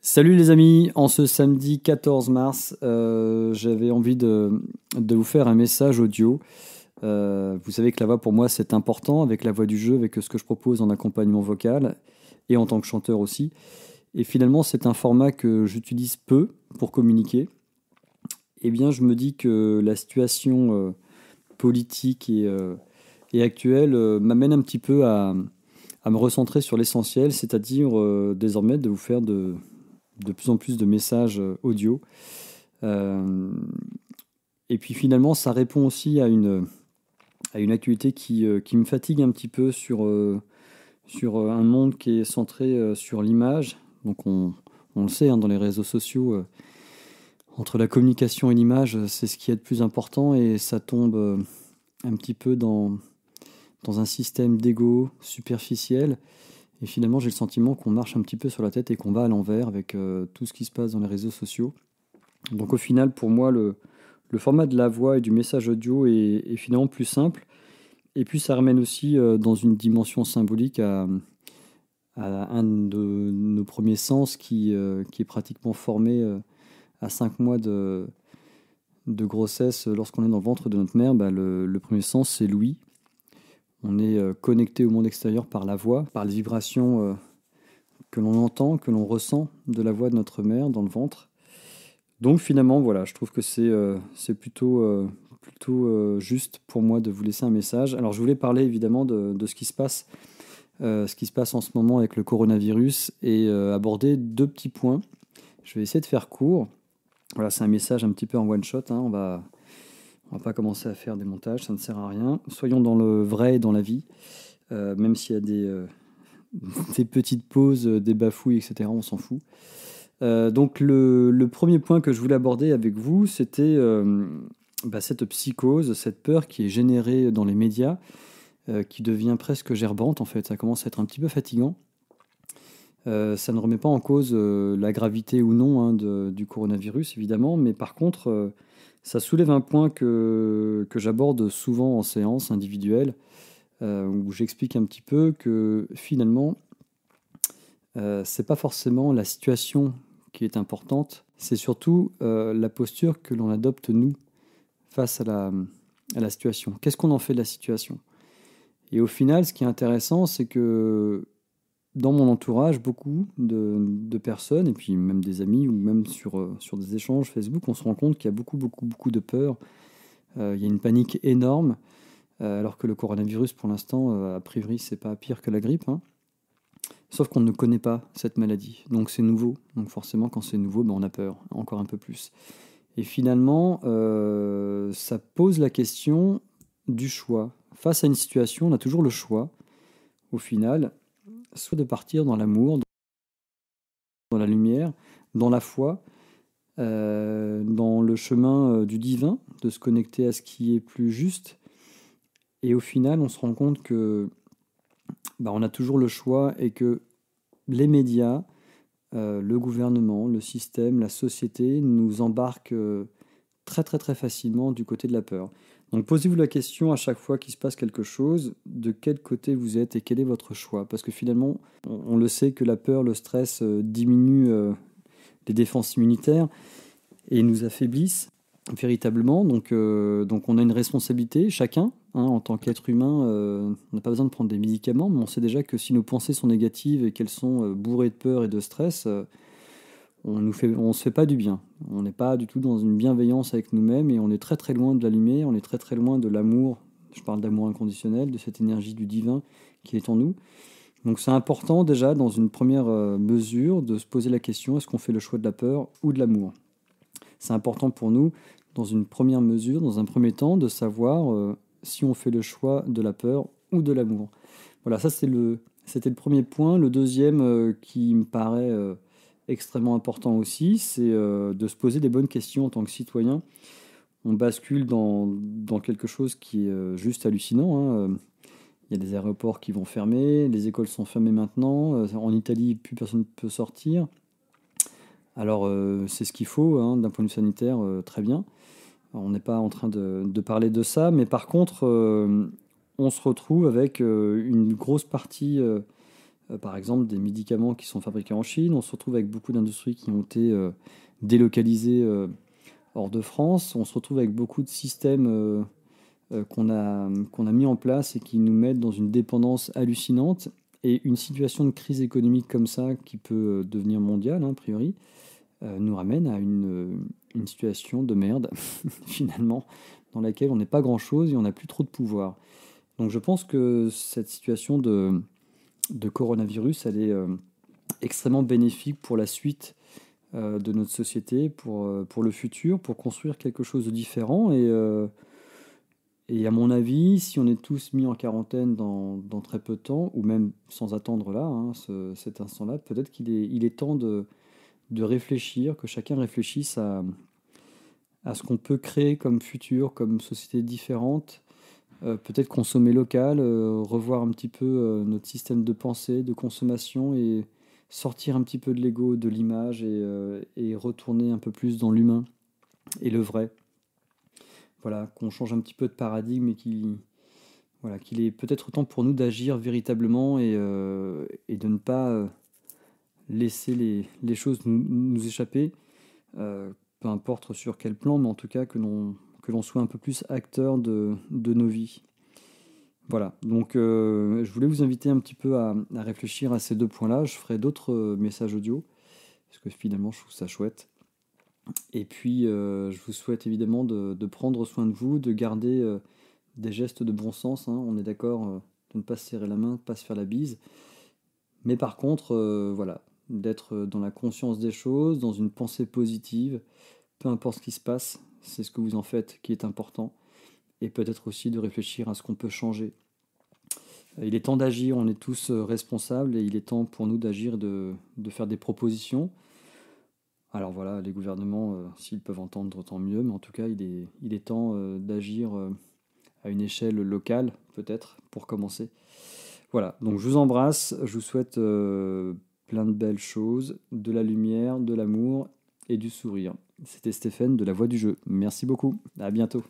Salut les amis, en ce samedi 14 mars, j'avais envie de vous faire un message audio. Vous savez que la voix pour moi c'est important, avec la voix du jeu, avec ce que je propose en accompagnement vocal et en tant que chanteur aussi. Et finalement c'est un format que j'utilise peu pour communiquer. Eh bien je me dis que la situation politique et actuelle m'amène un petit peu à me recentrer sur l'essentiel, c'est-à-dire désormais de vous faire de plus en plus de messages audio. Euh, et puis finalement, ça répond aussi à une actualité qui me fatigue un petit peu sur un monde qui est centré sur l'image. Donc on le sait, hein, dans les réseaux sociaux, entre la communication et l'image, c'est ce qui est le plus important et ça tombe un petit peu dans un système d'ego superficiel. Et finalement, j'ai le sentiment qu'on marche un petit peu sur la tête et qu'on va à l'envers avec tout ce qui se passe dans les réseaux sociaux. Donc au final, pour moi, le format de la voix et du message audio est finalement plus simple. Et puis ça ramène aussi dans une dimension symbolique à un de nos premiers sens qui est pratiquement formé à 5 mois de grossesse lorsqu'on est dans le ventre de notre mère. Bah, le premier sens, c'est l'ouïe. On est connecté au monde extérieur par la voix, par les vibrations que l'on entend, que l'on ressent de la voix de notre mère dans le ventre. Donc finalement, voilà, je trouve que c'est plutôt juste pour moi de vous laisser un message. Alors je voulais parler évidemment de ce qui se passe en ce moment avec le coronavirus et aborder deux petits points. Je vais essayer de faire court. Voilà, c'est un message un petit peu en one shot, hein. On va pas commencer à faire des montages, ça ne sert à rien. Soyons dans le vrai et dans la vie, même s'il y a des petites pauses, des bafouilles, etc. On s'en fout. Donc le premier point que je voulais aborder avec vous, c'était cette psychose, cette peur qui est générée dans les médias, qui devient presque gerbante en fait. Ça commence à être un petit peu fatigant. Ça ne remet pas en cause la gravité ou non, hein, du coronavirus, évidemment, mais par contre, ça soulève un point que j'aborde souvent en séance individuelle, où j'explique un petit peu que finalement, c'est pas forcément la situation qui est importante, c'est surtout la posture que l'on adopte nous face à la situation. Qu'est-ce qu'on en fait de la situation? Et au final, ce qui est intéressant, c'est que dans mon entourage, beaucoup de personnes, et puis même des amis, ou même sur des échanges Facebook, on se rend compte qu'il y a beaucoup de peur. Il y a une panique énorme, alors que le coronavirus, pour l'instant, a priori, c'est pas pire que la grippe, hein. Sauf qu'on ne connaît pas cette maladie, donc c'est nouveau. Donc forcément, quand c'est nouveau, ben on a peur, encore un peu plus. Et finalement, ça pose la question du choix. Face à une situation, on a toujours le choix, au final, soit de partir dans l'amour, dans la lumière, dans la foi, dans le chemin du divin, de se connecter à ce qui est plus juste. Et au final, on se rend compte que on a toujours le choix et que les médias, le gouvernement, le système, la société nous embarquent très facilement du côté de la peur. Donc posez-vous la question à chaque fois qu'il se passe quelque chose, de quel côté vous êtes et quel est votre choix. Parce que finalement, on le sait que la peur, le stress diminue les défenses immunitaires et nous affaiblissent véritablement. Donc on a une responsabilité, chacun, hein, en tant qu'être humain. On n'a pas besoin de prendre des médicaments, mais on sait déjà que si nos pensées sont négatives et qu'elles sont bourrées de peur et de stress, on se fait pas du bien. On n'est pas du tout dans une bienveillance avec nous-mêmes et on est très loin de la lumière, on est très loin de l'amour. Je parle d'amour inconditionnel, de cette énergie du divin qui est en nous. Donc c'est important déjà dans une première mesure de se poser la question, est-ce qu'on fait le choix de la peur ou de l'amour? C'est important pour nous dans une première mesure, dans un premier temps, de savoir si on fait le choix de la peur ou de l'amour. Voilà, c'était le premier point. Le deuxième qui me paraît extrêmement important aussi, c'est de se poser des bonnes questions en tant que citoyen. On bascule dans quelque chose qui est juste hallucinant, hein. Il y a des aéroports qui vont fermer, les écoles sont fermées maintenant. En Italie, plus personne ne peut sortir. Alors, c'est ce qu'il faut, hein, d'un point de vue sanitaire, très bien. Alors, on n'est pas en train de parler de ça, mais par contre, on se retrouve avec une grosse partie par exemple des médicaments qui sont fabriqués en Chine. On se retrouve avec beaucoup d'industries qui ont été délocalisées hors de France. On se retrouve avec beaucoup de systèmes qu'on a mis en place et qui nous mettent dans une dépendance hallucinante. Et une situation de crise économique comme ça, qui peut devenir mondiale, hein, a priori, nous ramène à une situation de merde, finalement, dans laquelle on n'est pas grand-chose et on n'a plus trop de pouvoir. Donc je pense que cette situation de coronavirus, elle est extrêmement bénéfique pour la suite de notre société, pour le futur, pour construire quelque chose de différent. Et à mon avis, si on est tous mis en quarantaine dans très peu de temps, ou même sans attendre là, hein, cet instant-là, peut-être qu'il est temps de réfléchir, que chacun réfléchisse à ce qu'on peut créer comme futur, comme société différente. Peut-être consommer local, revoir un petit peu notre système de pensée, de consommation et sortir un petit peu de l'ego, de l'image et retourner un peu plus dans l'humain et le vrai. Voilà, qu'on change un petit peu de paradigme et voilà, qu'il est peut-être temps pour nous d'agir véritablement et de ne pas laisser les choses nous échapper, peu importe sur quel plan, mais en tout cas que l'on soit un peu plus acteur de nos vies. Voilà, donc je voulais vous inviter un petit peu à réfléchir à ces deux points-là. Je ferai d'autres messages audio, parce que finalement je trouve ça chouette. Et puis je vous souhaite évidemment de prendre soin de vous, de garder des gestes de bon sens, hein. On est d'accord de ne pas se serrer la main, de ne pas se faire la bise. Mais par contre, voilà, d'être dans la conscience des choses, dans une pensée positive, peu importe ce qui se passe, c'est ce que vous en faites qui est important. Et peut-être aussi de réfléchir à ce qu'on peut changer. Il est temps d'agir, on est tous responsables et il est temps pour nous d'agir, de faire des propositions. Alors voilà, les gouvernements, s'ils peuvent entendre, tant mieux, mais en tout cas, il est temps d'agir à une échelle locale, peut-être, pour commencer. Voilà, donc je vous embrasse, je vous souhaite plein de belles choses, de la lumière, de l'amour et du sourire. C'était Stéphane de La Voix du Jeu. Merci beaucoup, à bientôt.